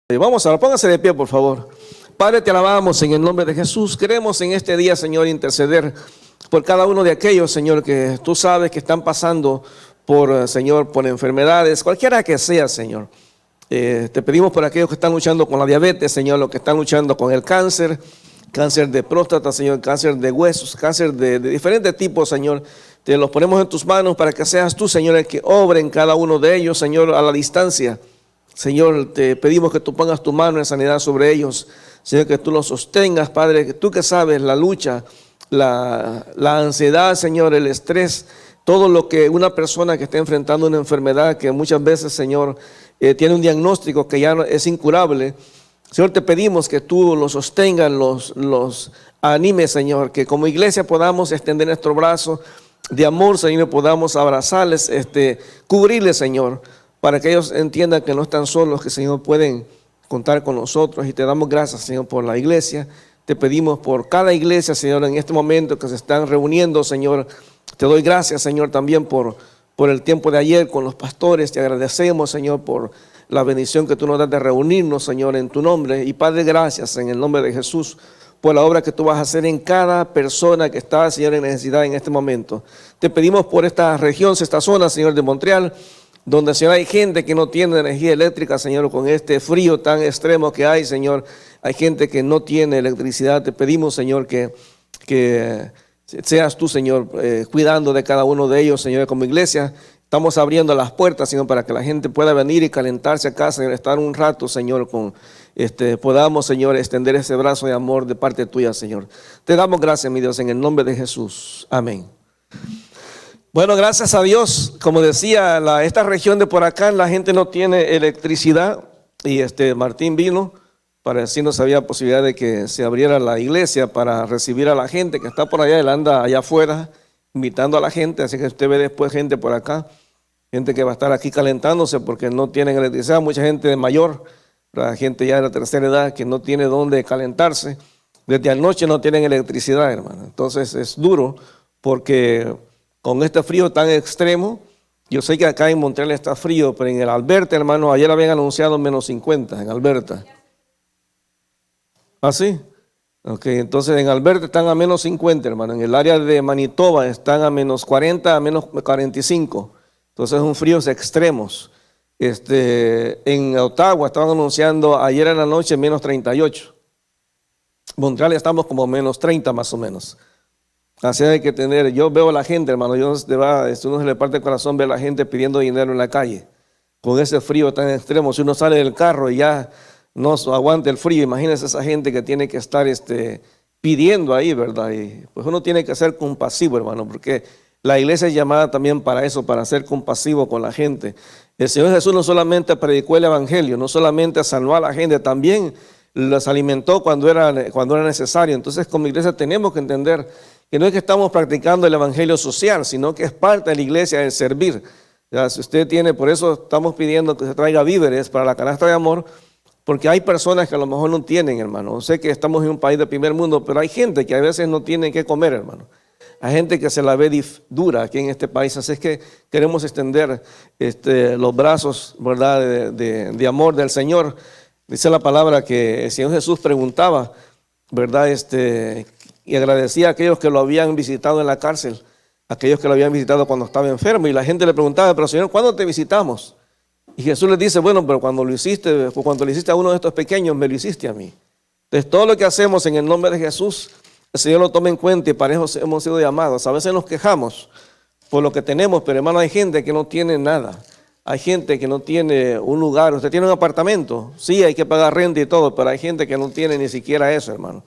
Vamos ahora, póngase de pie, por favor. Padre, te alabamos en el nombre de Jesús. Queremos en este día, Señor, interceder por cada uno de aquellos, Señor, que tú sabes que están pasando por, Señor, por enfermedades, cualquiera que sea, Señor. Te pedimos por aquellos que están luchando con la diabetes, Señor, los que están luchando con el cáncer, cáncer de próstata, Señor, cáncer de huesos, cáncer de diferentes tipos, Señor. Te los ponemos en tus manos para que seas tú, Señor, el que obre en cada uno de ellos, Señor, a la distancia. Señor, te pedimos que tú pongas tu mano en sanidad sobre ellos. Señor, que tú los sostengas, Padre, que tú que sabes la lucha, la ansiedad, Señor, el estrés, todo lo que una persona que está enfrentando una enfermedad que muchas veces, Señor, tiene un diagnóstico que ya es incurable. Señor, te pedimos que tú los sostengas, los animes, Señor, que como iglesia podamos extender nuestro brazo de amor, Señor, podamos abrazarles, cubrirles, Señor, para que ellos entiendan que no están solos, que, Señor, pueden contar con nosotros. Y te damos gracias, Señor, por la iglesia. Te pedimos por cada iglesia, Señor, en este momento que se están reuniendo, Señor. Te doy gracias, Señor, también por el tiempo de ayer con los pastores. Te agradecemos, Señor, por la bendición que tú nos das de reunirnos, Señor, en tu nombre. Y Padre, gracias en el nombre de Jesús por la obra que tú vas a hacer en cada persona que está, Señor, en necesidad en este momento. Te pedimos por esta región, esta zona, Señor, de Montreal, donde, Señor, hay gente que no tiene energía eléctrica, Señor, con este frío tan extremo que hay, Señor. Hay gente que no tiene electricidad. Te pedimos, Señor, que seas tú, Señor, cuidando de cada uno de ellos, Señor. Como iglesia estamos abriendo las puertas, Señor, para que la gente pueda venir y calentarse acá, Señor, estar un rato, Señor, podamos, Señor, extender ese brazo de amor de parte tuya, Señor. Te damos gracias, mi Dios, en el nombre de Jesús. Amén. Bueno, gracias a Dios. Como decía, esta región de por acá, la gente no tiene electricidad. Y Martín vino para decirnos si había posibilidad de que se abriera la iglesia para recibir a la gente que está por allá. Él anda allá afuera invitando a la gente. Así que usted ve después gente por acá, gente que va a estar aquí calentándose porque no tienen electricidad. Mucha gente mayor, la gente ya de la tercera edad que no tiene dónde calentarse. Desde anoche no tienen electricidad, hermano. Entonces es duro porque con este frío tan extremo, yo sé que acá en Montreal está frío, pero en el Alberta, hermano, ayer habían anunciado menos 50 en Alberta. ¿Ah, sí? Ok, entonces en Alberta están a menos 50, hermano. En el área de Manitoba están a menos 40, a menos 45. Entonces son fríos extremos. En Ottawa estaban anunciando ayer en la noche menos 38. Montreal estamos como menos 30 más o menos. Así hay que tener, yo veo a la gente, hermano, uno se le parte el corazón ver a la gente pidiendo dinero en la calle, con ese frío tan extremo. Si uno sale del carro y ya no aguanta el frío, imagínese esa gente que tiene que estar pidiendo ahí, ¿verdad? Y pues uno tiene que ser compasivo, hermano, porque la iglesia es llamada también para eso, para ser compasivo con la gente. El Señor Jesús no solamente predicó el evangelio, no solamente salvó a la gente, también los alimentó cuando era necesario. Entonces, como iglesia tenemos que entender que no es que estamos practicando el evangelio social, sino que es parte de la iglesia el servir. Ya, si usted tiene, por eso estamos pidiendo que se traiga víveres para la canasta de amor, porque hay personas que a lo mejor no tienen, hermano. Sé que estamos en un país de primer mundo, pero hay gente que a veces no tiene que comer, hermano. Hay gente que se la ve dura aquí en este país, así es que queremos extender los brazos, ¿verdad?, de amor del Señor. Dice la palabra que el Señor Jesús preguntaba, ¿verdad?, y agradecía a aquellos que lo habían visitado en la cárcel, aquellos que lo habían visitado cuando estaba enfermo, y la gente le preguntaba, pero Señor, ¿cuándo te visitamos? Y Jesús les dice, bueno, pero cuando le hiciste a uno de estos pequeños, me lo hiciste a mí. Entonces todo lo que hacemos en el nombre de Jesús, el Señor lo toma en cuenta y para eso hemos sido llamados. A veces nos quejamos por lo que tenemos, pero hermano, hay gente que no tiene nada. Hay gente que no tiene un lugar. Usted tiene un apartamento, sí, hay que pagar renta y todo, pero hay gente que no tiene ni siquiera eso, hermano.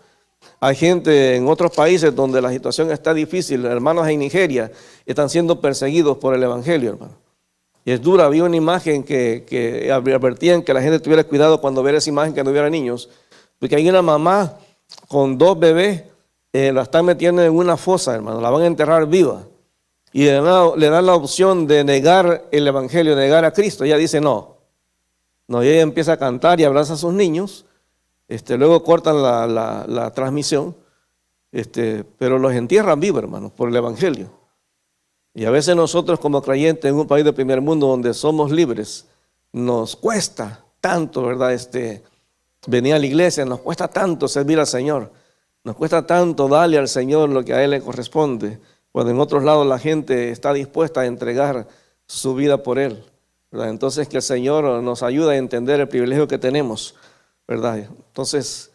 Hay gente en otros países donde la situación está difícil. Hermanos en Nigeria están siendo perseguidos por el evangelio, hermano. Y es dura. Había una imagen que advertían que la gente tuviera cuidado cuando viera esa imagen, que no hubiera niños. Porque hay una mamá con 2 bebés, la están metiendo en una fosa, hermano. La van a enterrar viva. Y le dan la opción de negar el evangelio, negar a Cristo. Ella dice no. No, y ella empieza a cantar y abraza a sus niños. Luego cortan la transmisión, pero los entierran vivos, hermanos, por el evangelio. Y a veces nosotros como creyentes en un país de primer mundo donde somos libres, nos cuesta tanto, ¿verdad? venir a la iglesia. Nos cuesta tanto servir al Señor. Nos cuesta tanto darle al Señor lo que a Él le corresponde, cuando en otros lados la gente está dispuesta a entregar su vida por Él, ¿verdad? Entonces que el Señor nos ayude a entender el privilegio que tenemos, ¿verdad? Entonces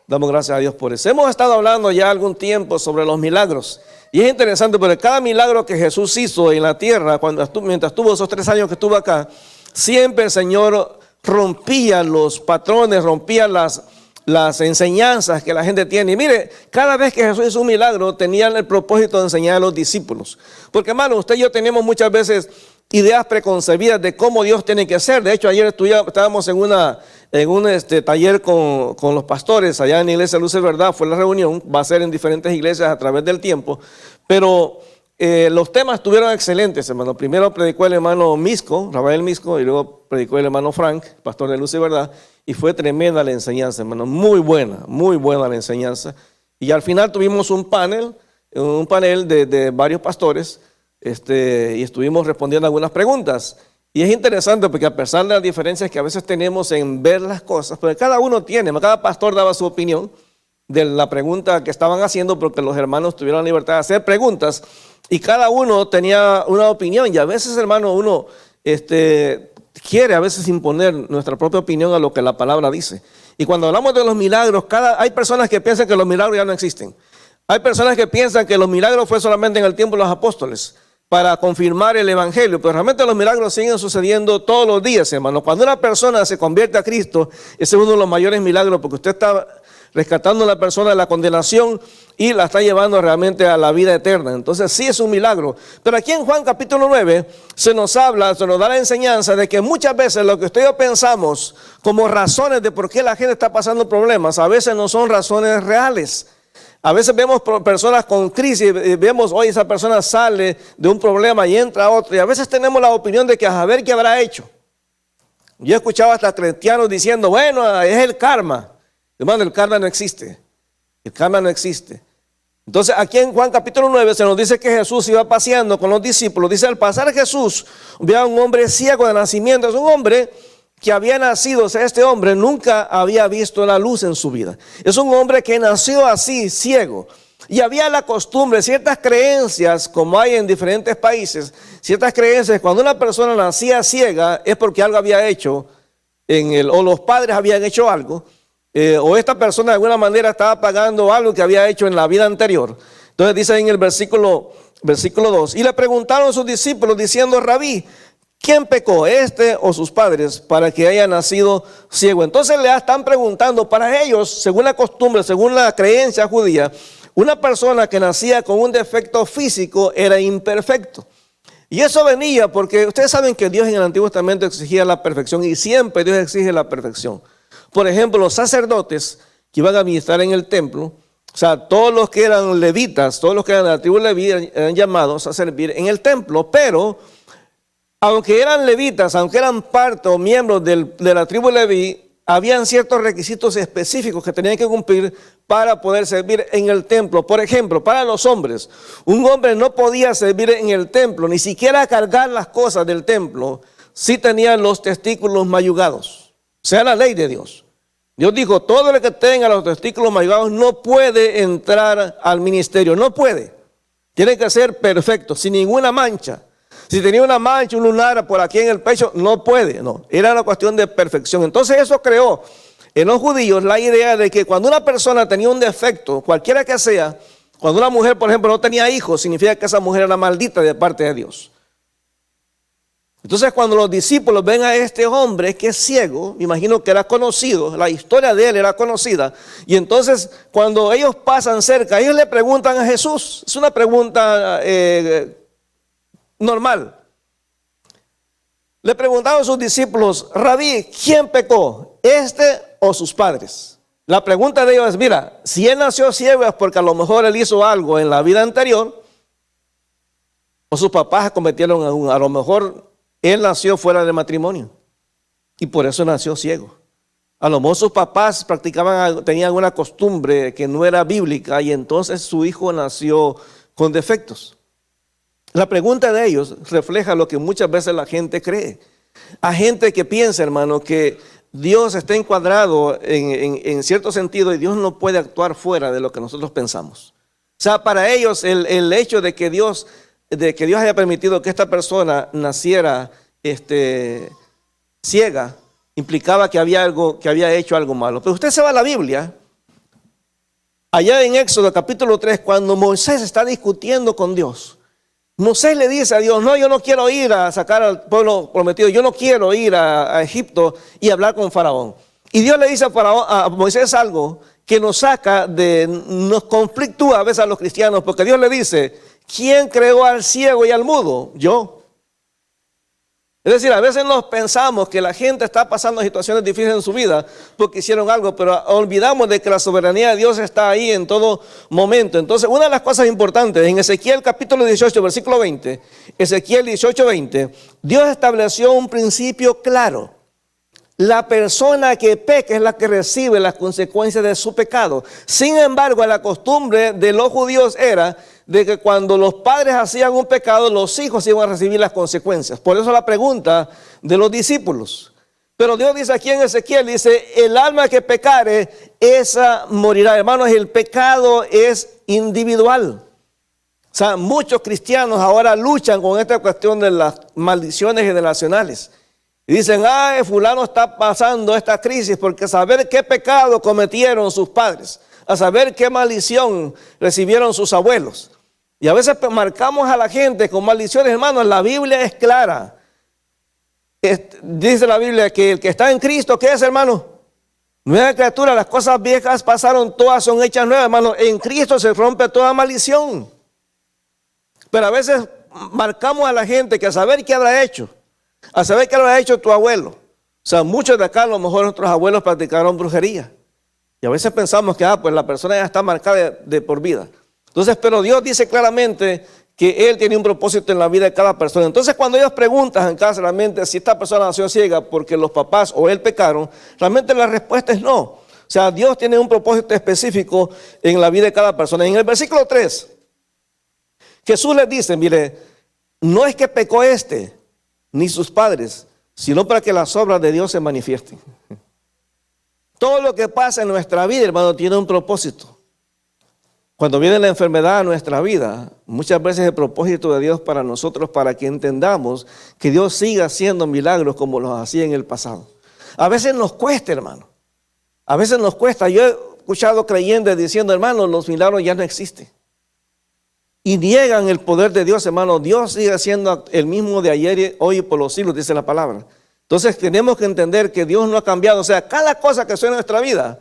damos gracias a Dios por eso. Hemos estado hablando ya algún tiempo sobre los milagros, y es interesante porque cada milagro que Jesús hizo en la tierra, mientras estuvo esos 3 años que estuvo acá, siempre el Señor rompía los patrones, rompía las enseñanzas que la gente tiene. Y mire, cada vez que Jesús hizo un milagro, tenían el propósito de enseñar a los discípulos. Porque, hermano, usted y yo tenemos muchas veces ideas preconcebidas de cómo Dios tiene que ser. De hecho, ayer estábamos en un taller con los pastores allá en la iglesia Luz de Verdad. Fue la reunión, va a ser en diferentes iglesias a través del tiempo. Pero los temas estuvieron excelentes, hermano. Primero predicó el hermano Misco, Rafael Misco, y luego predicó el hermano Frank, pastor de Luz de Verdad. Y fue tremenda la enseñanza, hermano, muy buena la enseñanza. Y al final tuvimos un panel de varios pastores, y estuvimos respondiendo algunas preguntas. Y es interesante porque a pesar de las diferencias que a veces tenemos en ver las cosas, pero cada pastor daba su opinión de la pregunta que estaban haciendo, porque los hermanos tuvieron la libertad de hacer preguntas, y cada uno tenía una opinión. Y a veces, hermano, uno quiere a veces imponer nuestra propia opinión a lo que la palabra dice. Y cuando hablamos de los milagros, hay personas que piensan que los milagros ya no existen. Hay personas que piensan que los milagros fue solamente en el tiempo de los apóstoles para confirmar el evangelio, pero realmente los milagros siguen sucediendo todos los días, hermano. Cuando una persona se convierte a Cristo, ese es uno de los mayores milagros, porque usted está rescatando a la persona de la condenación y la está llevando realmente a la vida eterna. Entonces sí es un milagro. Pero aquí en Juan capítulo 9 se nos da la enseñanza de que muchas veces lo que usted y yo pensamos como razones de por qué la gente está pasando problemas, a veces no son razones reales. A veces vemos personas con crisis, vemos, hoy esa persona sale de un problema y entra a otro, y a veces tenemos la opinión de que a ver qué habrá hecho. Yo he escuchado hasta cristianos diciendo, bueno, es el karma. Hermano, el karma no existe. El karma no existe. Entonces aquí en Juan capítulo 9 se nos dice que Jesús iba paseando con los discípulos. Dice, al pasar Jesús, vio a un hombre ciego de nacimiento. Es un hombre que había nacido, o sea, este hombre nunca había visto la luz en su vida. Es un hombre que nació así, ciego. Y había la costumbre, ciertas creencias, como hay en diferentes países, ciertas creencias, cuando una persona nacía ciega es porque algo había hecho, o los padres habían hecho algo, o esta persona de alguna manera estaba pagando algo que había hecho en la vida anterior. Entonces dice en el versículo 2, y le preguntaron a sus discípulos diciendo, Rabí, ¿quién pecó, este o sus padres, para que haya nacido ciego? Entonces le están preguntando, para ellos, según la costumbre, según la creencia judía, una persona que nacía con un defecto físico era imperfecto. Y eso venía porque ustedes saben que Dios en el Antiguo Testamento exigía la perfección, y siempre Dios exige la perfección. Por ejemplo, los sacerdotes que iban a ministrar en el templo, o sea, todos los que eran levitas, todos los que eran de la tribu de Leví eran llamados a servir en el templo, pero aunque eran levitas, aunque eran parte o miembros de la tribu de Leví, habían ciertos requisitos específicos que tenían que cumplir para poder servir en el templo. Por ejemplo, para los hombres, un hombre no podía servir en el templo, ni siquiera cargar las cosas del templo, si tenían los testículos mayugados. O sea, la ley de Dios. Dios dijo, todo el que tenga los testículos mayugados no puede entrar al ministerio, no puede. Tiene que ser perfecto, sin ninguna mancha. Si tenía una mancha, un lunar por aquí en el pecho, no puede, no. Era una cuestión de perfección. Entonces eso creó en los judíos la idea de que cuando una persona tenía un defecto, cualquiera que sea, cuando una mujer, por ejemplo, no tenía hijos, significa que esa mujer era maldita de parte de Dios. Entonces cuando los discípulos ven a este hombre que es ciego, me imagino que era conocido, la historia de él era conocida, y entonces cuando ellos pasan cerca, ellos le preguntan a Jesús, es una pregunta normal. Le preguntaron a sus discípulos, Rabí, ¿quién pecó, este o sus padres? La pregunta de ellos es, mira, si él nació ciego es porque a lo mejor él hizo algo en la vida anterior, o sus papás cometieron a lo mejor él nació fuera de matrimonio y por eso nació ciego. A lo mejor sus papás tenían alguna costumbre que no era bíblica y entonces su hijo nació con defectos. La pregunta de ellos refleja lo que muchas veces la gente cree. Hay gente que piensa, hermano, que Dios está encuadrado en cierto sentido y Dios no puede actuar fuera de lo que nosotros pensamos. O sea, para ellos el hecho de que Dios haya permitido que esta persona naciera ciega implicaba que había hecho algo malo. Pero usted se va a la Biblia, allá en Éxodo capítulo 3, cuando Moisés está discutiendo con Dios. Moisés le dice a Dios, no, yo no quiero ir a sacar al pueblo prometido, yo no quiero ir a Egipto y hablar con Faraón. Y Dios le dice a Moisés algo que nos conflictúa a veces a los cristianos, porque Dios le dice, ¿quién creó al ciego y al mudo? Yo. Es decir, a veces nos pensamos que la gente está pasando situaciones difíciles en su vida porque hicieron algo, pero olvidamos de que la soberanía de Dios está ahí en todo momento. Entonces, una de las cosas importantes, en Ezequiel capítulo 18, versículo 20, Ezequiel 18, 20, Dios estableció un principio claro. La persona que peca es la que recibe las consecuencias de su pecado. Sin embargo, la costumbre de los judíos era de que cuando los padres hacían un pecado, los hijos iban a recibir las consecuencias. Por eso la pregunta de los discípulos. Pero Dios dice aquí en Ezequiel, dice, el alma que pecare, esa morirá. Hermanos, el pecado es individual. O sea, muchos cristianos ahora luchan con esta cuestión de las maldiciones generacionales. Y dicen, fulano está pasando esta crisis porque saber qué pecado cometieron sus padres, a saber qué maldición recibieron sus abuelos. Y a veces marcamos a la gente con maldiciones, hermanos. La Biblia es clara. Dice la Biblia que el que está en Cristo, ¿qué es, hermano? Nueva criatura, las cosas viejas pasaron, todas son hechas nuevas, hermano. En Cristo se rompe toda maldición. Pero a veces marcamos a la gente que a saber qué habrá hecho. A saber qué habrá hecho tu abuelo. O sea, muchos de acá a lo mejor nuestros abuelos practicaron brujería. Y a veces pensamos que pues la persona ya está marcada de por vida. Entonces, pero Dios dice claramente que Él tiene un propósito en la vida de cada persona. Entonces, cuando ellos preguntan en casa realmente si esta persona nació ciega porque los papás o él pecaron, realmente la respuesta es no. O sea, Dios tiene un propósito específico en la vida de cada persona. En el versículo 3, Jesús les dice, mire, no es que pecó ni sus padres, sino para que las obras de Dios se manifiesten. Todo lo que pasa en nuestra vida, hermano, tiene un propósito. Cuando viene la enfermedad a nuestra vida, muchas veces el propósito de Dios para nosotros, para que entendamos que Dios siga haciendo milagros como los hacía en el pasado. A veces nos cuesta, hermano. A veces nos cuesta. Yo he escuchado creyentes diciendo, hermano, los milagros ya no existen. Y niegan el poder de Dios, hermano. Dios sigue siendo el mismo de ayer, hoy y por los siglos, dice la palabra. Entonces tenemos que entender que Dios no ha cambiado. O sea, cada cosa que suena en nuestra vida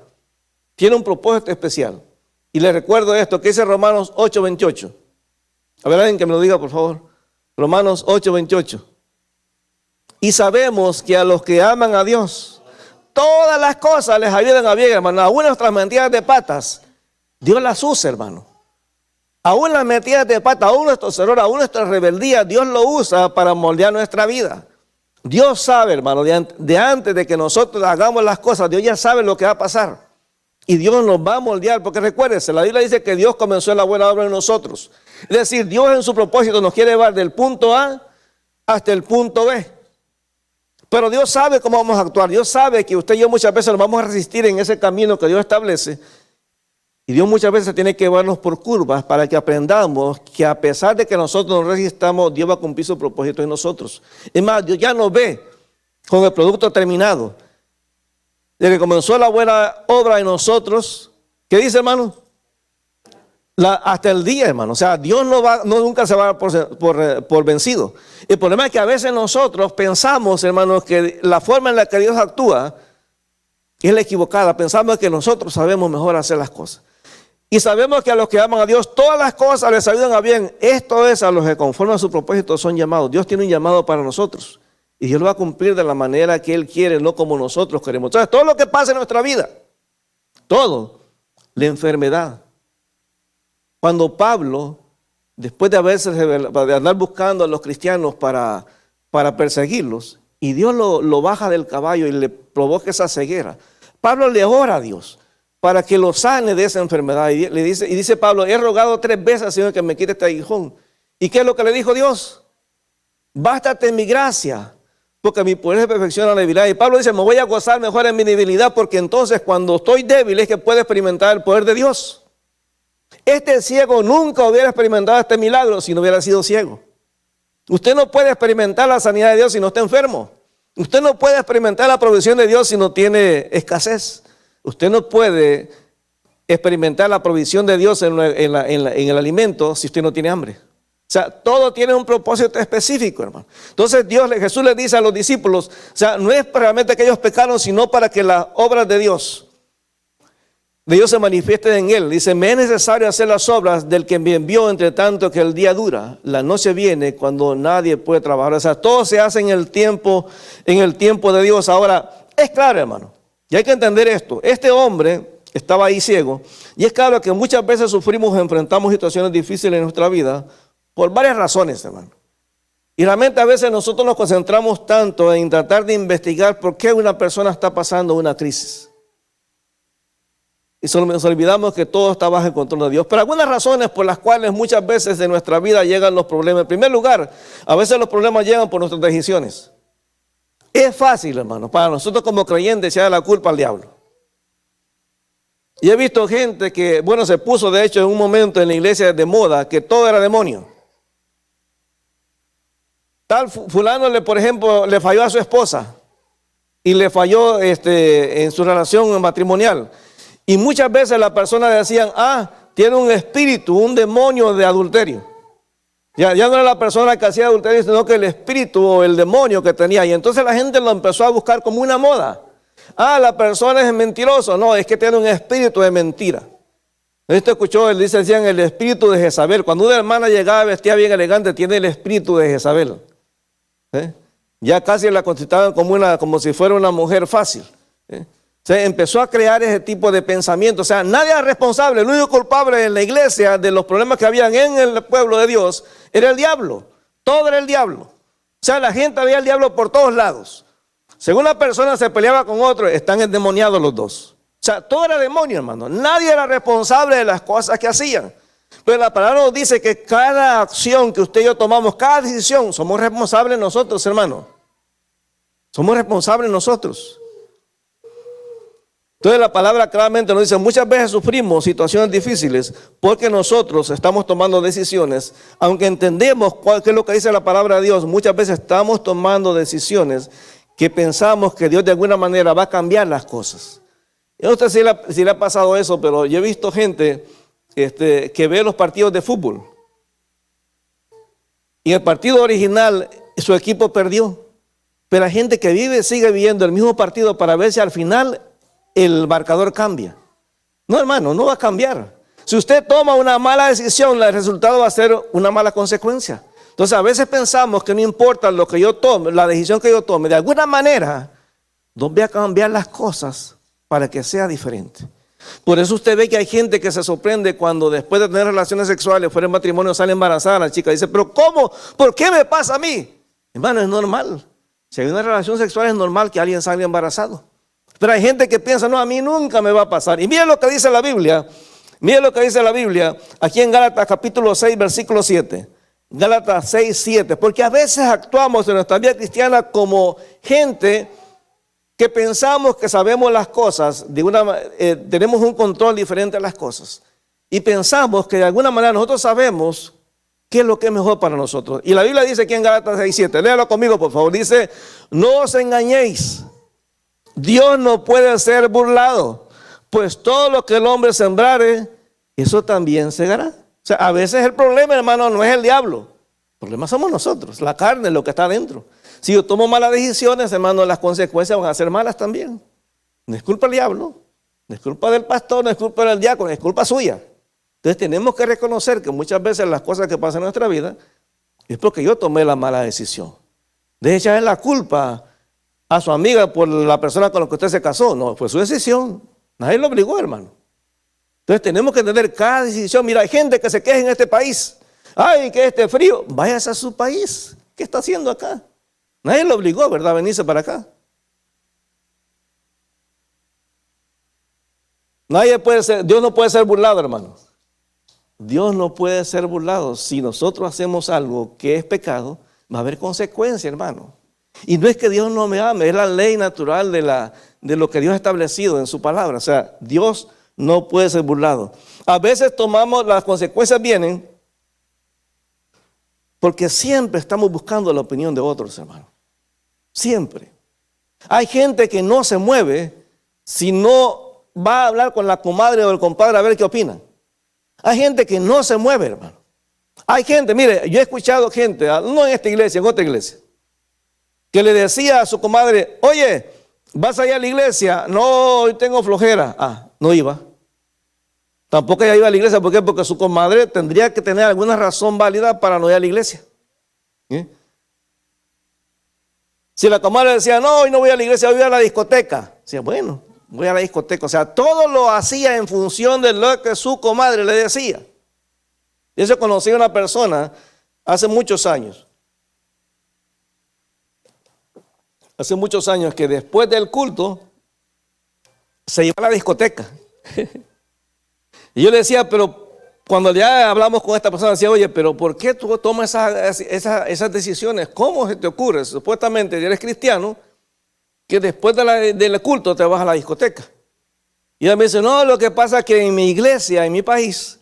tiene un propósito especial. Y les recuerdo esto que dice Romanos 8:28. A ver, alguien que me lo diga, por favor. Romanos 8:28. Y sabemos que a los que aman a Dios, todas las cosas les ayudan a bien, hermano. Aún nuestras metidas de patas, Dios las usa, hermano. Aún las metidas de pata, aún nuestros errores, aún nuestra rebeldía, Dios lo usa para moldear nuestra vida. Dios sabe, hermano, de antes de que nosotros hagamos las cosas, Dios ya sabe lo que va a pasar. Y Dios nos va a moldear, porque recuérdense, la Biblia dice que Dios comenzó la buena obra en nosotros. Es decir, Dios en su propósito nos quiere llevar del punto A hasta el punto B. Pero Dios sabe cómo vamos a actuar. Dios sabe que usted y yo muchas veces nos vamos a resistir en ese camino que Dios establece. Y Dios muchas veces tiene que llevarnos por curvas para que aprendamos que a pesar de que nosotros nos resistamos, Dios va a cumplir su propósito en nosotros. Es más, Dios ya nos ve con el producto terminado. Desde que comenzó la buena obra en nosotros, ¿qué dice, hermano? Hasta el día, hermano. O sea, Dios nunca se va a dar por vencido. El problema es que a veces nosotros pensamos, hermanos, que la forma en la que Dios actúa es la equivocada. Pensamos que nosotros sabemos mejor hacer las cosas. Y sabemos que a los que aman a Dios, todas las cosas les ayudan a bien. Esto es a los que conforme a su propósito son llamados. Dios tiene un llamado para nosotros. Y Dios lo va a cumplir de la manera que Él quiere, no como nosotros queremos. Entonces, todo lo que pasa en nuestra vida, todo, la enfermedad. Cuando Pablo, después de andar buscando a los cristianos para perseguirlos, y Dios lo baja del caballo y le provoca esa ceguera, Pablo le ora a Dios para que lo sane de esa enfermedad. Y dice Pablo, he rogado 3 veces al Señor que me quite este aguijón. ¿Y qué es lo que le dijo Dios? Bástate mi gracia, Porque mi poder se perfecciona en la debilidad. Y Pablo dice, me voy a gozar mejor en mi debilidad, porque entonces cuando estoy débil es que puedo experimentar el poder de Dios. Este ciego nunca hubiera experimentado este milagro si no hubiera sido ciego. Usted no puede experimentar la sanidad de Dios si no está enfermo. Usted no puede experimentar la provisión de Dios si no tiene escasez. Usted no puede experimentar la provisión de Dios en el alimento si usted no tiene hambre. O sea, todo tiene un propósito específico, hermano. Entonces Jesús le dice a los discípulos, o sea, no es realmente que ellos pecaron, sino para que las obras de Dios se manifiesten en él. Dice, me es necesario hacer las obras del que me envió, entre tanto que el día dura. La noche viene cuando nadie puede trabajar. O sea, todo se hace en el tiempo de Dios. Ahora, es claro, hermano, y hay que entender esto. Este hombre estaba ahí ciego, y es claro que muchas veces sufrimos, enfrentamos situaciones difíciles en nuestra vida, por varias razones, hermano. Y realmente a veces nosotros nos concentramos tanto en tratar de investigar por qué una persona está pasando una crisis. Y nos olvidamos que todo está bajo el control de Dios. Pero algunas razones por las cuales muchas veces en nuestra vida llegan los problemas. En primer lugar, a veces los problemas llegan por nuestras decisiones. Es fácil, hermano, para nosotros como creyentes echar la culpa al diablo. Y he visto gente que, bueno, se puso de hecho en un momento en la iglesia de moda que todo era demonio. Tal fulano, por ejemplo, le falló a su esposa y le falló en su relación matrimonial. Y muchas veces las personas decían, tiene un espíritu, un demonio de adulterio. Ya no era la persona que hacía adulterio, sino que el espíritu o el demonio que tenía. Y entonces la gente lo empezó a buscar como una moda. La persona es mentirosa. No, es que tiene un espíritu de mentira. Esto escuchó, decían el espíritu de Jezabel. Cuando una hermana llegaba vestida bien elegante, tiene el espíritu de Jezabel. Ya casi la consideraban como si fuera una mujer fácil. Se empezó a crear ese tipo de pensamiento. O sea, nadie era responsable. El único culpable en la iglesia de los problemas que habían en el pueblo de Dios era el diablo. Todo era el diablo. O sea, la gente veía al diablo por todos lados. Según una persona se peleaba con otro, están endemoniados los dos. O sea, todo era demonio, hermano. Nadie era responsable de las cosas que hacían. Pero la palabra nos dice que cada acción que usted y yo tomamos, cada decisión, somos responsables nosotros, hermano. Somos responsables nosotros. Entonces la palabra claramente nos dice, muchas veces sufrimos situaciones difíciles porque nosotros estamos tomando decisiones, aunque entendemos qué es lo que dice la palabra de Dios, muchas veces estamos tomando decisiones que pensamos que Dios de alguna manera va a cambiar las cosas. Yo no sé si le ha pasado eso, pero yo he visto gente que ve los partidos de fútbol. Y el partido original, su equipo perdió. Pero hay gente que sigue viviendo el mismo partido para ver si al final el marcador cambia. No, hermano, no va a cambiar. Si usted toma una mala decisión, el resultado va a ser una mala consecuencia. Entonces a veces pensamos que no importa lo que yo tome, la decisión que yo tome, de alguna manera, no voy a cambiar las cosas para que sea diferente. Por eso usted ve que hay gente que se sorprende cuando después de tener relaciones sexuales, fuera en matrimonio, sale embarazada la chica. Dice, pero ¿cómo? ¿Por qué me pasa a mí? Hermano, es normal. Si hay una relación sexual es normal que alguien salga embarazado. Pero hay gente que piensa, no, a mí nunca me va a pasar. Y miren lo que dice la Biblia. Miren lo que dice la Biblia aquí en Gálatas capítulo 6, versículo 7. Gálatas 6, 7. Porque a veces actuamos en nuestra vida cristiana como gente que pensamos que sabemos las cosas, tenemos un control diferente de las cosas. Y pensamos que de alguna manera nosotros sabemos qué es lo que es mejor para nosotros. Y la Biblia dice aquí en Gálatas 6, 7. Léalo conmigo, por favor. Dice, no os engañéis. Dios no puede ser burlado, pues todo lo que el hombre sembrare, eso también segará. O sea, a veces el problema, hermano, no es el diablo. El problema somos nosotros, la carne, lo que está dentro. Si yo tomo malas decisiones, hermano, las consecuencias van a ser malas también. No es culpa del diablo, no es culpa del pastor, no es culpa del diácono, es culpa suya. Entonces tenemos que reconocer que muchas veces las cosas que pasan en nuestra vida es porque yo tomé la mala decisión. De echarle la culpa a su amiga por la persona con la que usted se casó. No, fue su decisión. Nadie lo obligó, hermano. Entonces tenemos que entender cada decisión. Mira, hay gente que se queja en este país. Ay, que este frío. Váyase a su país. ¿Qué está haciendo acá? Nadie lo obligó, ¿verdad? A venirse para acá. Dios no puede ser burlado, hermano. Dios no puede ser burlado. Si nosotros hacemos algo que es pecado, va a haber consecuencias, hermano. Y no es que Dios no me ame, es la ley natural de lo que Dios ha establecido en su palabra. O sea, Dios no puede ser burlado. A veces las consecuencias vienen porque siempre estamos buscando la opinión de otros, hermano. Siempre. Hay gente que no se mueve si no va a hablar con la comadre o el compadre a ver qué opinan. Hay gente que no se mueve, hermano. Hay gente, mire, yo he escuchado gente, no en esta iglesia, en otra iglesia, que le decía a su comadre, oye, ¿vas allá a la iglesia? No, hoy tengo flojera. Ah, no iba. Tampoco ella iba a la iglesia. ¿Por qué? Porque su comadre tendría que tener alguna razón válida para no ir a la iglesia. ¿Sí? Si la comadre decía, no, hoy no voy a la iglesia, voy a la discoteca. Decía, bueno, voy a la discoteca. O sea, todo lo hacía en función de lo que su comadre le decía. Y eso conocí a una persona hace muchos años. Hace muchos años que después del culto se iba a la discoteca. Y yo le decía, pero cuando ya hablamos con esta persona, decía, oye, pero ¿por qué tú tomas esas decisiones? ¿Cómo se te ocurre? Supuestamente eres cristiano, que después del culto te vas a la discoteca. Y ella me dice, no, lo que pasa es que en mi iglesia, en mi país,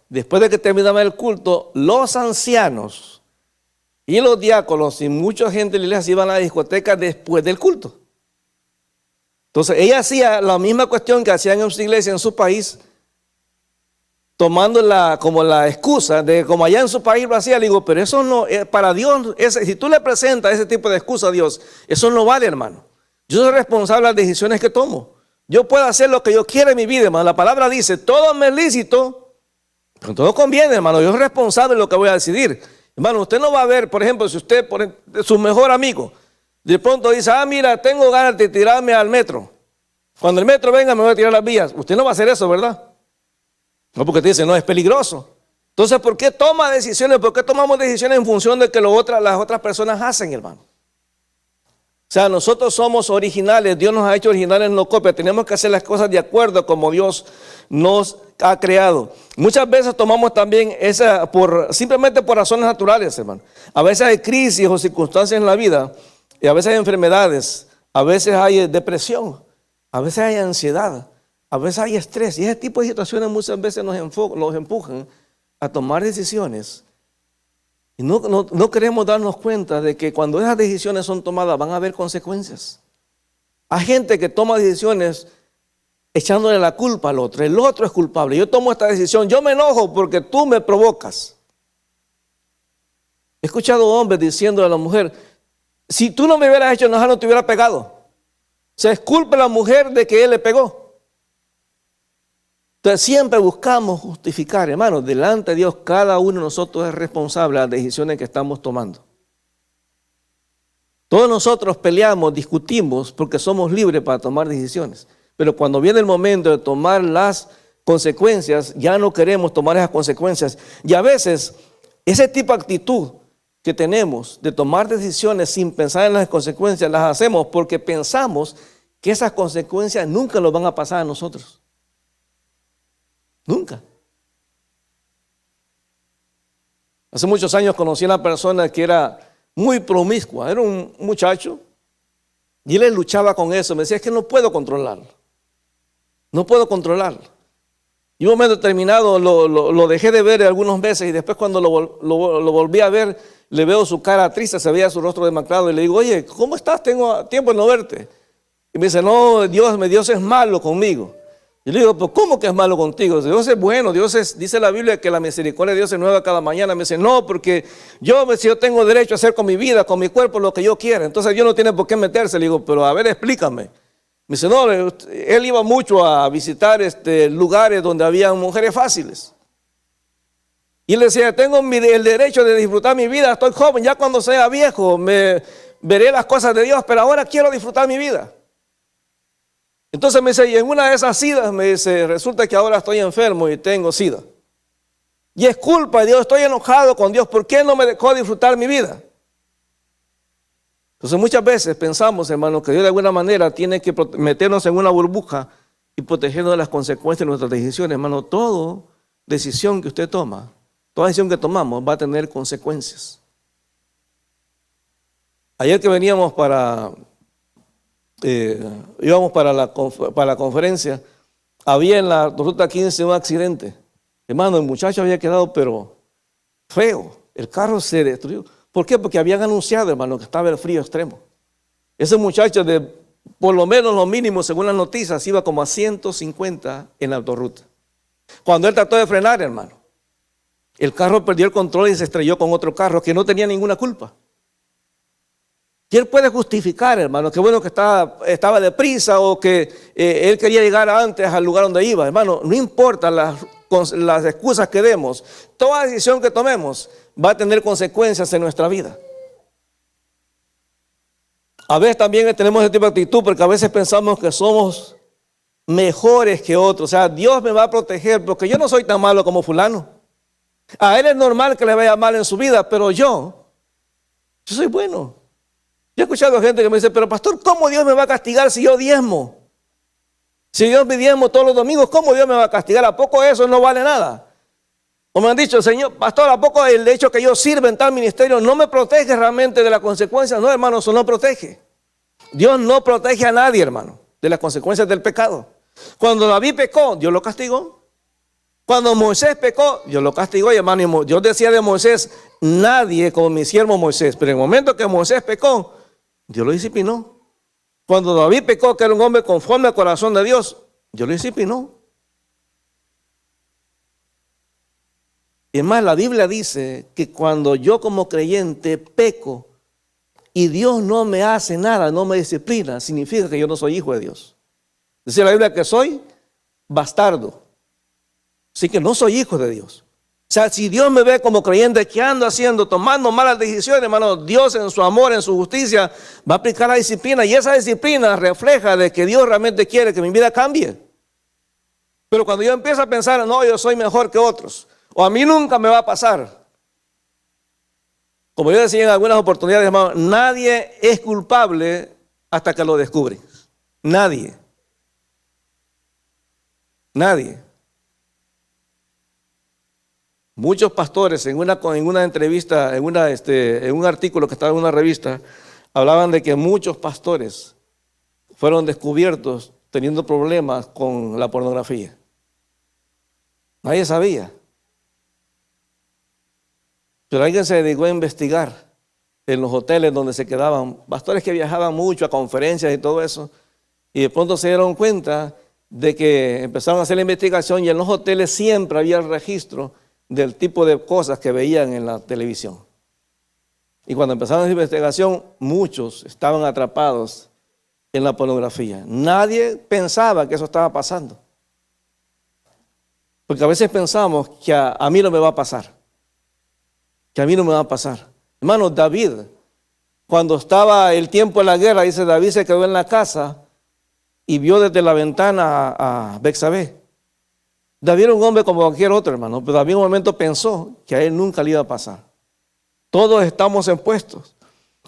después de que terminaba el culto, los ancianos y los diáconos y mucha gente de la iglesia iban a la discoteca después del culto. Entonces ella hacía la misma cuestión que hacían en su iglesia, en su país, tomándola como la excusa de como allá en su país lo hacía. Le digo, pero eso no, para Dios, si tú le presentas ese tipo de excusa a Dios, eso no vale, hermano. Yo soy responsable de las decisiones que tomo. Yo puedo hacer lo que yo quiera en mi vida, hermano. La palabra dice, todo me es lícito, pero todo conviene, hermano. Yo soy responsable de lo que voy a decidir. Hermano, usted no va a ver, por ejemplo, si usted, su mejor amigo, de pronto dice, mira, tengo ganas de tirarme al metro. Cuando el metro venga me voy a tirar las vías. Usted no va a hacer eso, ¿verdad? No, porque te dice, no, es peligroso. Entonces, ¿por qué toma decisiones? ¿Por qué tomamos decisiones en función de que las otras personas hacen, hermano? O sea, nosotros somos originales, Dios nos ha hecho originales, no copia. Tenemos que hacer las cosas de acuerdo a como Dios nos ha creado. Muchas veces tomamos también simplemente por razones naturales, hermano. A veces hay crisis o circunstancias en la vida, y a veces hay enfermedades, a veces hay depresión, a veces hay ansiedad, a veces hay estrés. Y ese tipo de situaciones muchas veces nos empujan a tomar decisiones. Y no queremos darnos cuenta de que cuando esas decisiones son tomadas van a haber consecuencias. Hay gente que toma decisiones echándole la culpa al otro. El otro es culpable. Yo tomo esta decisión, yo me enojo porque tú me provocas. He escuchado hombres diciendo a la mujer, si tú no me hubieras hecho enojar, no te hubiera pegado. Se es culpa a la mujer de que él le pegó. Entonces siempre buscamos justificar, hermanos, delante de Dios, cada uno de nosotros es responsable de las decisiones que estamos tomando. Todos nosotros peleamos, discutimos, porque somos libres para tomar decisiones. Pero cuando viene el momento de tomar las consecuencias, ya no queremos tomar esas consecuencias. Y a veces, ese tipo de actitud que tenemos de tomar decisiones sin pensar en las consecuencias, las hacemos porque pensamos que esas consecuencias nunca nos van a pasar a nosotros. Nunca. Hace muchos años conocí a una persona que era muy promiscua, era un muchacho, y él luchaba con eso. Me decía, es que no puedo controlarlo. No puedo controlarlo. Y un momento determinado lo dejé de ver algunos meses, y después cuando lo volví a ver, le veo su cara triste, se veía su rostro demacrado, y le digo, oye, ¿cómo estás? Tengo tiempo de no verte. Y me dice, no, Dios es malo conmigo. Y le digo, pues ¿cómo que es malo contigo? Dios es bueno, dice la Biblia que la misericordia de Dios es nueva cada mañana. Me dice, no, porque yo tengo derecho a hacer con mi vida, con mi cuerpo, lo que yo quiera. Entonces Dios no tiene por qué meterse. Le digo, pero a ver, explícame. Me dice, no, él iba mucho a visitar lugares donde había mujeres fáciles. Y le decía, tengo el derecho de disfrutar mi vida, estoy joven, ya cuando sea viejo veré las cosas de Dios, pero ahora quiero disfrutar mi vida. Entonces me dice, y en una de esas sidas me dice, resulta que ahora estoy enfermo y tengo sida. Y es culpa de Dios, estoy enojado con Dios, ¿por qué no me dejó disfrutar mi vida? Entonces muchas veces pensamos, hermano, que Dios de alguna manera tiene que meternos en una burbuja y protegernos de las consecuencias de nuestras decisiones. Hermano, toda decisión que usted toma, toda decisión que tomamos va a tener consecuencias. Ayer que veníamos íbamos para la conferencia, había en la ruta 15 un accidente. Hermano, el muchacho había quedado pero feo. El carro se destruyó. ¿Por qué? Porque habían anunciado, hermano, que estaba el frío extremo. Ese muchacho por lo menos lo mínimo, según las noticias, iba como a 150 en la autorruta. Cuando él trató de frenar, hermano, el carro perdió el control y se estrelló con otro carro que no tenía ninguna culpa. Y él puede justificar, hermano, que bueno que estaba deprisa o que él quería llegar antes al lugar donde iba. Hermano, no importa las excusas que demos, toda decisión que tomemos va a tener consecuencias en nuestra vida. A veces también tenemos ese tipo de actitud porque a veces pensamos que somos mejores que otros. O sea, Dios me va a proteger porque yo no soy tan malo como fulano. A él es normal que le vaya mal en su vida, pero yo soy bueno. Yo he escuchado a gente que me dice, pero pastor, ¿cómo Dios me va a castigar si yo diezmo? Si yo me diezmo todos los domingos, ¿cómo Dios me va a castigar? ¿A poco eso no vale nada? O me han dicho, Señor, pastor, ¿a poco el hecho que yo sirva en tal ministerio no me protege realmente de las consecuencias? No, hermano, eso no protege. Dios no protege a nadie, hermano, de las consecuencias del pecado. Cuando David pecó, Dios lo castigó. Cuando Moisés pecó, Dios lo castigó. Y hermano, Dios decía de Moisés, nadie como mi siervo Moisés. Pero en el momento que Moisés pecó, Dios lo disciplinó. Cuando David pecó, que era un hombre conforme al corazón de Dios, Dios lo disciplinó. Y es más, la Biblia dice que cuando yo como creyente peco y Dios no me hace nada, no me disciplina, significa que yo no soy hijo de Dios. Dice la Biblia que soy bastardo. Así que no soy hijo de Dios. O sea, si Dios me ve como creyente que ando haciendo, tomando malas decisiones, hermano, Dios en su amor, en su justicia, va a aplicar la disciplina. Y esa disciplina refleja de que Dios realmente quiere que mi vida cambie. Pero cuando yo empiezo a pensar, no, yo soy mejor que otros, o a mí nunca me va a pasar. Como yo decía en algunas oportunidades, hermano, nadie es culpable hasta que lo descubren. Nadie. Nadie. Muchos pastores en una entrevista, en un artículo que estaba en una revista, hablaban de que muchos pastores fueron descubiertos teniendo problemas con la pornografía. Nadie sabía. Pero alguien se dedicó a investigar en los hoteles donde se quedaban, pastores que viajaban mucho a conferencias y todo eso, y de pronto se dieron cuenta de que empezaron a hacer la investigación y en los hoteles siempre había el registro del tipo de cosas que veían en la televisión. Y cuando empezaron la investigación, muchos estaban atrapados en la pornografía. Nadie pensaba que eso estaba pasando. Porque a veces pensamos que a mí no me va a pasar. Que a mí no me va a pasar. Hermano, David, cuando estaba el tiempo de la guerra, dice David se quedó en la casa y vio desde la ventana a Betsabé. David era un hombre como cualquier otro, hermano, pero David en un momento pensó que a él nunca le iba a pasar. Todos estamos expuestos.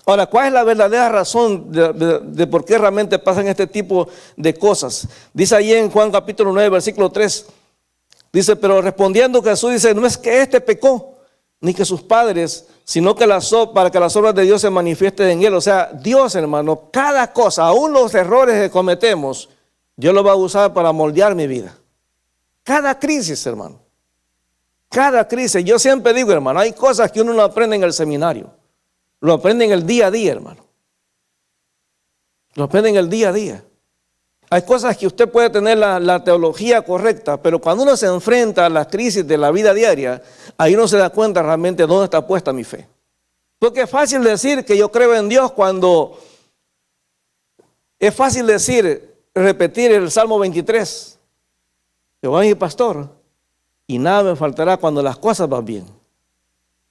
Ahora, ¿cuál es la verdadera razón de por qué realmente pasan este tipo de cosas? Dice ahí en Juan capítulo 9, versículo 3, dice, pero respondiendo Jesús dice, no es que éste pecó, ni que sus padres, sino que para que las obras de Dios se manifiesten en él. O sea, Dios, hermano, cada cosa, aún los errores que cometemos, Dios lo va a usar para moldear mi vida. Cada crisis, hermano. Cada crisis. Yo siempre digo, hermano, hay cosas que uno no aprende en el seminario. Lo aprende en el día a día, hermano. Lo aprende en el día a día. Hay cosas que usted puede tener la teología correcta, pero cuando uno se enfrenta a las crisis de la vida diaria, ahí uno se da cuenta realmente dónde está puesta mi fe. Porque es fácil decir que yo creo en Dios cuando es fácil repetir el Salmo 23. Jehová es mi pastor y nada me faltará cuando las cosas van bien.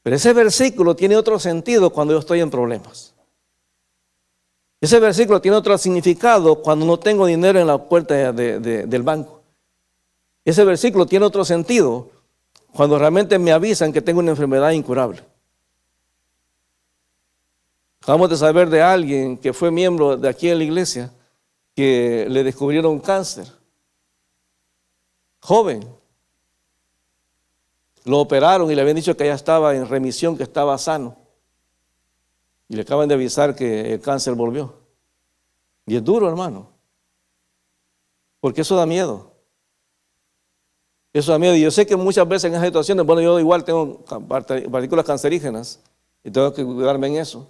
Pero ese versículo tiene otro sentido cuando yo estoy en problemas. Ese versículo tiene otro significado cuando no tengo dinero en la puerta del banco. Ese versículo tiene otro sentido cuando realmente me avisan que tengo una enfermedad incurable. Acabamos de saber de alguien que fue miembro de aquí en la iglesia que le descubrieron cáncer. Joven. Lo operaron y le habían dicho que ya estaba en remisión, que estaba sano. y le acaban de avisar que el cáncer volvió. Y es duro, hermano, porque eso da miedo. Eso da miedo. Y yo sé que muchas veces en esas situaciones, bueno, yo igual tengo partículas cancerígenas y tengo que cuidarme en eso.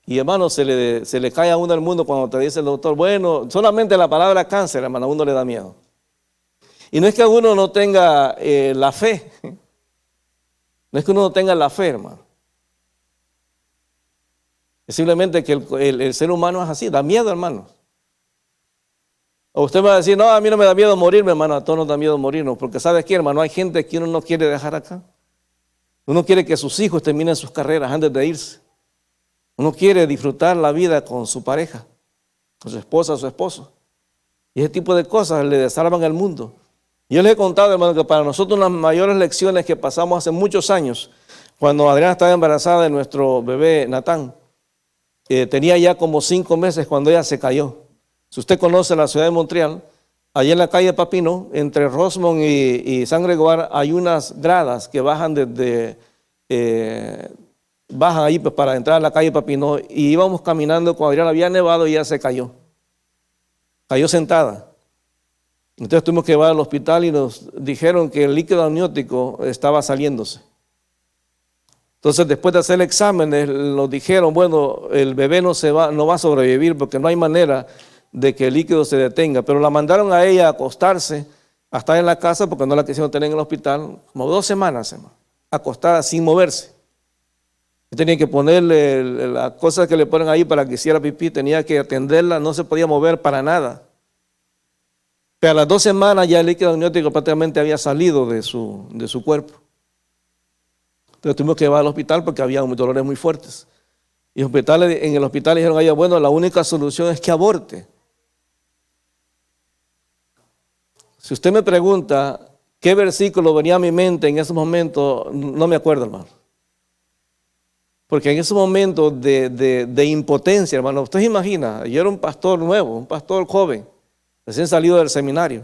Y hermano, se le cae a uno el mundo cuando te dice el doctor, bueno, solamente la palabra cáncer, hermano, a uno le da miedo. Y no es que uno no tenga la fe, no es que uno no tenga la fe, hermano. Es simplemente que el ser humano es así, da miedo, hermano. O usted me va a decir, no, a mí no me da miedo morirme, hermano, a todos nos da miedo morirnos, porque ¿sabes qué, hermano? Hay gente que uno no quiere dejar acá. Uno quiere que sus hijos terminen sus carreras antes de irse. Uno quiere disfrutar la vida con su pareja, con su esposa, su esposo. Y ese tipo de cosas le desarman el mundo. Yo les he contado, hermano, que para nosotros una de las mayores lecciones que pasamos hace muchos años, cuando Adriana estaba embarazada de nuestro bebé Natán, tenía ya como 5 meses cuando ella se cayó. Si usted conoce la ciudad de Montreal, allá en la calle Papineau, entre Rosemont y San Gregoire, hay unas gradas que bajan bajan ahí pues, para entrar a la calle Papineau, y íbamos caminando cuando Adriana había nevado y ella se cayó. Cayó sentada. Entonces tuvimos que llevar al hospital y nos dijeron que el líquido amniótico estaba saliéndose. Entonces después de hacer exámenes nos dijeron, bueno, el bebé no va a sobrevivir porque no hay manera de que el líquido se detenga. Pero la mandaron a ella a acostarse, a estar en la casa porque no la quisieron tener en el hospital, como 2 semanas, hermano, acostada sin moverse. Tenía que ponerle las cosas que le ponen ahí para que hiciera pipí, tenía que atenderla, no se podía mover para nada. Pero a las 2 semanas ya el líquido amniótico prácticamente había salido de su cuerpo. Entonces tuvimos que llevar al hospital porque había dolores muy fuertes. Y en el hospital dijeron a ella, bueno, la única solución es que aborte. Si usted me pregunta qué versículo venía a mi mente en ese momento, no me acuerdo, hermano. Porque en ese momento de impotencia, hermano, usted se imagina, yo era un pastor nuevo, un pastor joven, recién salido del seminario,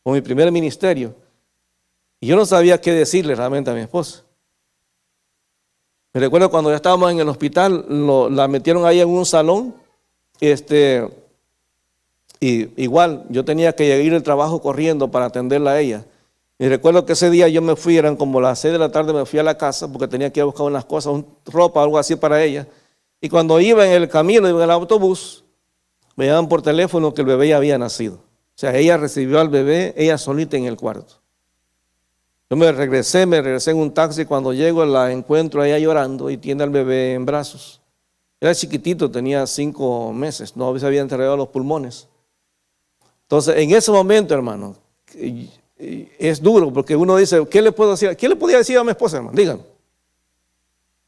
con mi primer ministerio, y yo no sabía qué decirle realmente a mi esposa. Me recuerdo cuando ya estábamos en el hospital, la metieron ahí en un salón, y igual yo tenía que ir al trabajo corriendo para atenderla a ella. Y recuerdo que ese día yo me fui, eran como las 6 de la tarde, me fui a la casa porque tenía que ir a buscar unas cosas, ropa, algo así para ella. Y cuando iba en el camino, iba en el autobús, me llamaban por teléfono que el bebé ya había nacido. O sea, ella recibió al bebé, ella solita en el cuarto. Yo me regresé en un taxi, cuando llego la encuentro a ella llorando y tiene al bebé en brazos. Era chiquitito, tenía 5 meses, no se había enterrado los pulmones. Entonces, en ese momento, hermano, es duro porque uno dice, ¿qué le puedo decir? ¿Qué le podía decir a mi esposa, hermano? Díganme.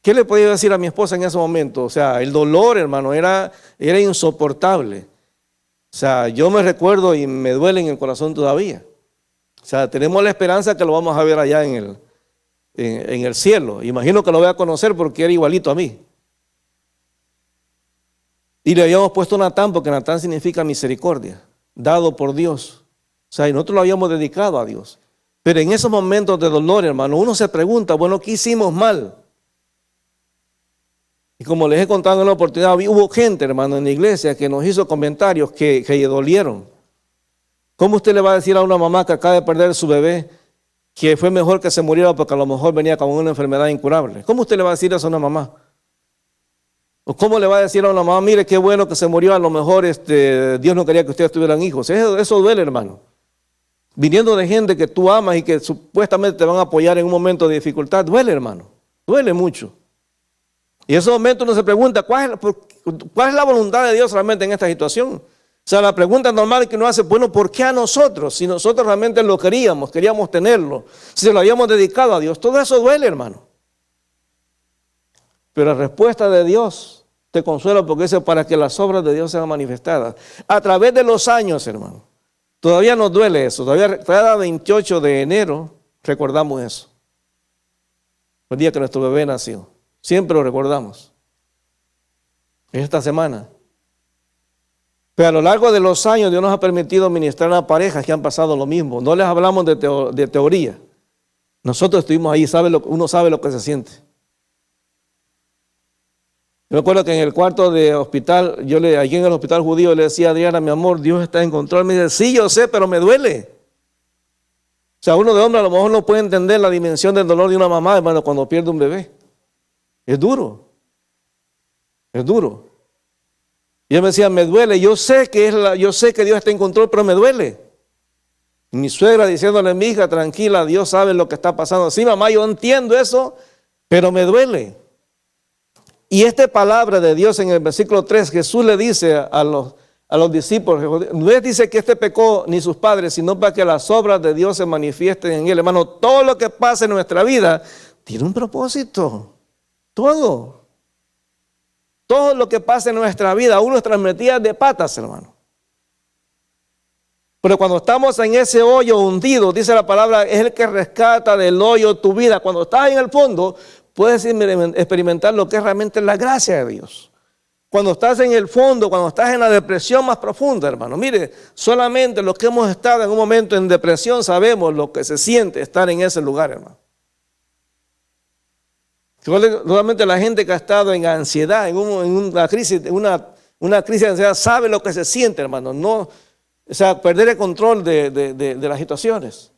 ¿Qué le podía decir a mi esposa en ese momento? O sea, el dolor, hermano, era insoportable. O sea, yo me recuerdo y me duele en el corazón todavía. O sea, tenemos la esperanza que lo vamos a ver allá en el cielo. Imagino que lo voy a conocer porque era igualito a mí. Y le habíamos puesto Natán porque Natán significa misericordia, dado por Dios. O sea, y nosotros lo habíamos dedicado a Dios. Pero en esos momentos de dolor, hermano, uno se pregunta, bueno, ¿qué hicimos mal? Y como les he contado en la oportunidad, hubo gente, hermano, en la iglesia que nos hizo comentarios que le dolieron. ¿Cómo usted le va a decir a una mamá que acaba de perder su bebé que fue mejor que se muriera porque a lo mejor venía con una enfermedad incurable? ¿Cómo usted le va a decir eso a una mamá? ¿O cómo le va a decir a una mamá, mire qué bueno que se murió, a lo mejor Dios no quería que ustedes tuvieran hijos? Eso duele, hermano. Viniendo de gente que tú amas y que supuestamente te van a apoyar en un momento de dificultad, duele, hermano, duele mucho. Y en ese momento uno se pregunta, ¿cuál es la voluntad de Dios realmente en esta situación? O sea, la pregunta normal que uno hace, bueno, ¿por qué a nosotros? Si nosotros realmente lo queríamos tenerlo, si se lo habíamos dedicado a Dios, todo eso duele, hermano. Pero la respuesta de Dios te consuela porque dice, para que las obras de Dios sean manifestadas. A través de los años, hermano. Todavía nos duele eso, todavía cada 28 de enero recordamos eso. El día que nuestro bebé nació, siempre lo recordamos. Esta semana. Pero a lo largo de los años Dios nos ha permitido ministrar a parejas que han pasado lo mismo. No les hablamos de teoría. Nosotros estuvimos ahí, uno sabe lo que se siente. Yo me acuerdo que en el cuarto de hospital, allí en el hospital judío le decía a Adriana, mi amor, Dios está en control. Me dice, sí, yo sé, pero me duele. O sea, uno de hombre a lo mejor no puede entender la dimensión del dolor de una mamá, hermano, cuando pierde un bebé. Es duro. Es duro. Y él me decía, me duele. Yo sé que Dios está en control, pero me duele. Y mi suegra diciéndole a mi hija, tranquila, Dios sabe lo que está pasando. Sí, mamá, yo entiendo eso, pero me duele. Y esta palabra de Dios en el versículo 3, Jesús le dice a los discípulos, no les dice que este pecó ni sus padres, sino para que las obras de Dios se manifiesten en él. Hermano, todo lo que pasa en nuestra vida tiene un propósito. Todo lo que pasa en nuestra vida, aún nuestras metidas de patas, hermano. Pero cuando estamos en ese hoyo hundido, dice la palabra, es el que rescata del hoyo tu vida. Cuando estás en el fondo, puedes experimentar lo que es realmente la gracia de Dios. Cuando estás en el fondo, cuando estás en la depresión más profunda, hermano. Mire, solamente los que hemos estado en un momento en depresión sabemos lo que se siente estar en ese lugar, hermano. Solamente la gente que ha estado en ansiedad, en una crisis de ansiedad, sabe lo que se siente, hermano. No, o sea, perder el control de las situaciones.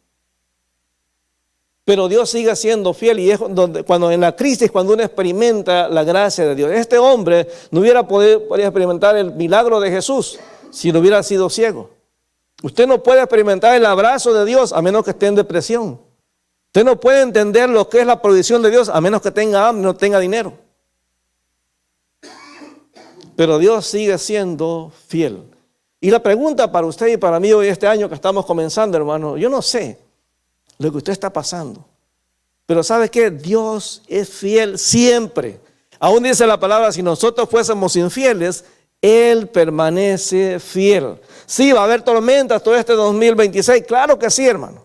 Pero Dios sigue siendo fiel y es cuando en la crisis, cuando uno experimenta la gracia de Dios. Este hombre no hubiera podido experimentar el milagro de Jesús si no hubiera sido ciego. Usted no puede experimentar el abrazo de Dios a menos que esté en depresión. Usted no puede entender lo que es la provisión de Dios a menos que tenga hambre, no tenga dinero. Pero Dios sigue siendo fiel. Y la pregunta para usted y para mí hoy, este año que estamos comenzando, hermano, yo no sé lo que usted está pasando. Pero ¿sabe qué? Dios es fiel siempre. Aún dice la palabra, si nosotros fuésemos infieles, Él permanece fiel. Sí, va a haber tormentas todo este 2026, claro que sí, hermano.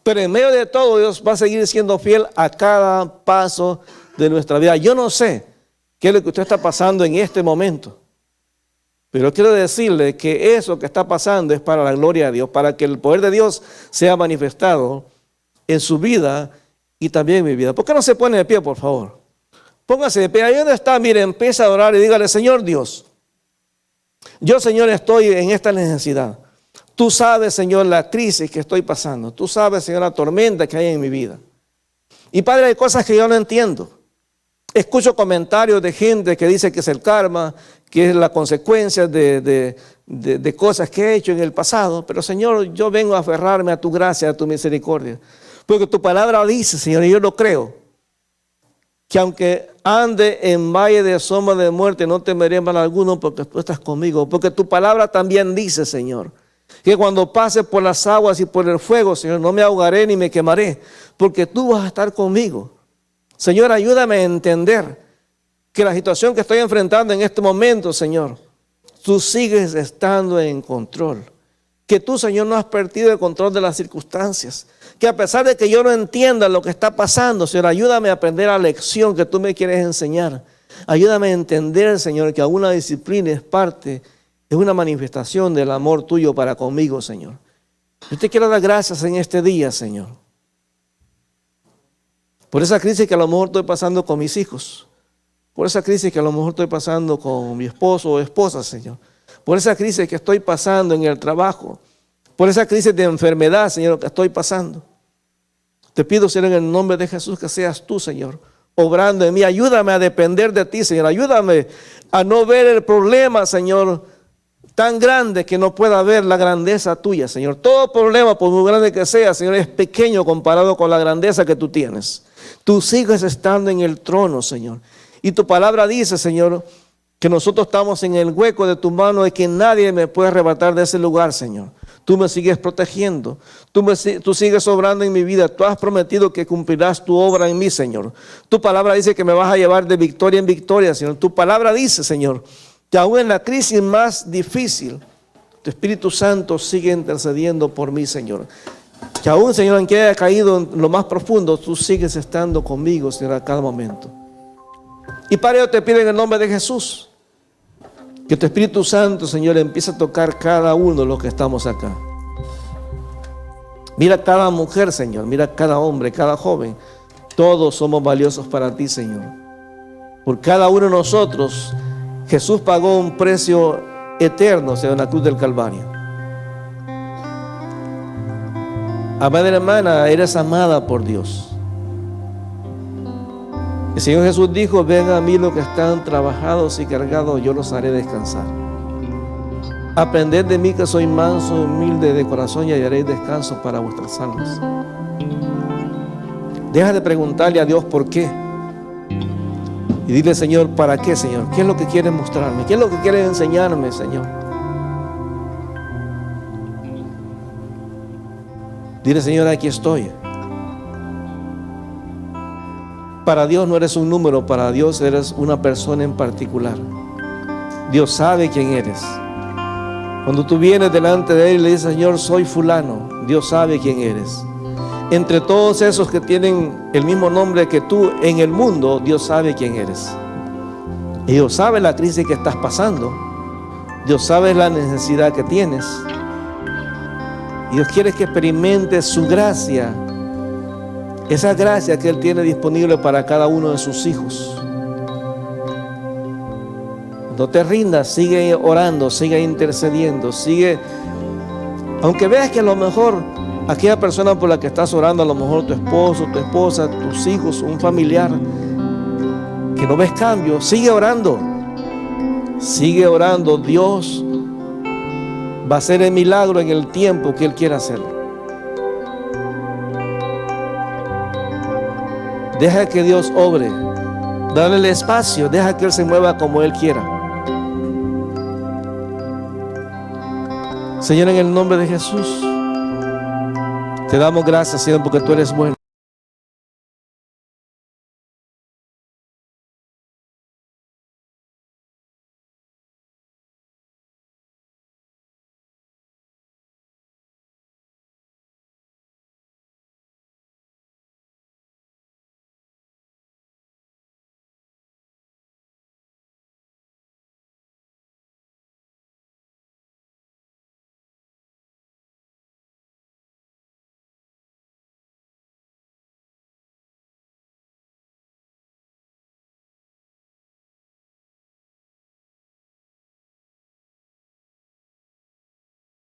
Pero en medio de todo, Dios va a seguir siendo fiel a cada paso de nuestra vida. Yo no sé qué es lo que usted está pasando en este momento. Pero quiero decirle que eso que está pasando es para la gloria de Dios, para que el poder de Dios sea manifestado en su vida y también en mi vida. ¿Por qué no se pone de pie, por favor? Póngase de pie. Ahí donde está, mire, empieza a orar y dígale, Señor Dios, yo, Señor, estoy en esta necesidad. Tú sabes, Señor, la crisis que estoy pasando. Tú sabes, Señor, la tormenta que hay en mi vida. Y Padre, hay cosas que yo no entiendo. Escucho comentarios de gente que dice que es el karma, que es la consecuencia de cosas que he hecho en el pasado. Pero Señor, yo vengo a aferrarme a tu gracia, a tu misericordia. Porque tu palabra dice, Señor, y yo lo creo, que aunque ande en valle de sombra de muerte, no temeré mal alguno porque tú estás conmigo. Porque tu palabra también dice, Señor, que cuando pase por las aguas y por el fuego, Señor, no me ahogaré ni me quemaré, porque tú vas a estar conmigo. Señor, ayúdame a entender que la situación que estoy enfrentando en este momento, Señor, tú sigues estando en control. Que tú, Señor, no has perdido el control de las circunstancias. Que a pesar de que yo no entienda lo que está pasando, Señor, ayúdame a aprender la lección que tú me quieres enseñar. Ayúdame a entender, Señor, que aún la disciplina es parte, es una manifestación del amor tuyo para conmigo, Señor. Yo te quiero dar gracias en este día, Señor, por esa crisis que a lo mejor estoy pasando con mis hijos, por esa crisis que a lo mejor estoy pasando con mi esposo o esposa, Señor, por esa crisis que estoy pasando en el trabajo, por esa crisis de enfermedad, Señor, que estoy pasando. Te pido, Señor, en el nombre de Jesús, que seas tú, Señor, obrando en mí. Ayúdame a depender de ti, Señor. Ayúdame a no ver el problema, Señor, tan grande que no pueda ver la grandeza tuya, Señor. Todo problema, por muy grande que sea, Señor, es pequeño comparado con la grandeza que tú tienes. Tú sigues estando en el trono, Señor. Y tu palabra dice, Señor, que nosotros estamos en el hueco de tu mano y que nadie me puede arrebatar de ese lugar, Señor. Tú me sigues protegiendo. Tú sigues obrando en mi vida. Tú has prometido que cumplirás tu obra en mí, Señor. Tu palabra dice que me vas a llevar de victoria en victoria, Señor. Tu palabra dice, Señor, que aún en la crisis más difícil, tu Espíritu Santo sigue intercediendo por mí, Señor. Que aún, Señor, aunque haya caído en lo más profundo, tú sigues estando conmigo, Señor, a cada momento. Y Padre, yo te pido en el nombre de Jesús, que tu Espíritu Santo, Señor, empiece a tocar cada uno de los que estamos acá. Mira cada mujer, Señor, mira cada hombre, cada joven. Todos somos valiosos para ti, Señor. Por cada uno de nosotros, Jesús pagó un precio eterno, o sea, en la cruz del Calvario. Amada hermana, eres amada por Dios. El Señor Jesús dijo: ven a mí los que están trabajados y cargados, yo los haré descansar. Aprended de mí que soy manso y humilde de corazón y hallaréis descanso para vuestras almas. Deja de preguntarle a Dios por qué. Y dile: Señor, ¿para qué, Señor? ¿Qué es lo que quieres mostrarme? ¿Qué es lo que quieres enseñarme, Señor? Dile: Señor, aquí estoy. Para Dios no eres un número, para Dios eres una persona en particular. Dios sabe quién eres. Cuando tú vienes delante de Él y le dices: Señor, soy fulano, Dios sabe quién eres. Entre todos esos que tienen el mismo nombre que tú en el mundo, Dios sabe quién eres. Y Dios sabe la crisis que estás pasando. Dios sabe la necesidad que tienes. Y Dios quiere que experimentes su gracia, esa gracia que Él tiene disponible para cada uno de sus hijos. No te rindas, sigue orando, sigue intercediendo, sigue. Aunque veas que a lo mejor aquella persona por la que estás orando, a lo mejor tu esposo, tu esposa, tus hijos, un familiar, que no ves cambio, sigue orando. Sigue orando. Dios va a hacer el milagro en el tiempo que Él quiera hacer. Deja que Dios obre. Dale el espacio, deja que Él se mueva como Él quiera. Señor, en el nombre de Jesús, te damos gracias, Señor, porque tú eres bueno.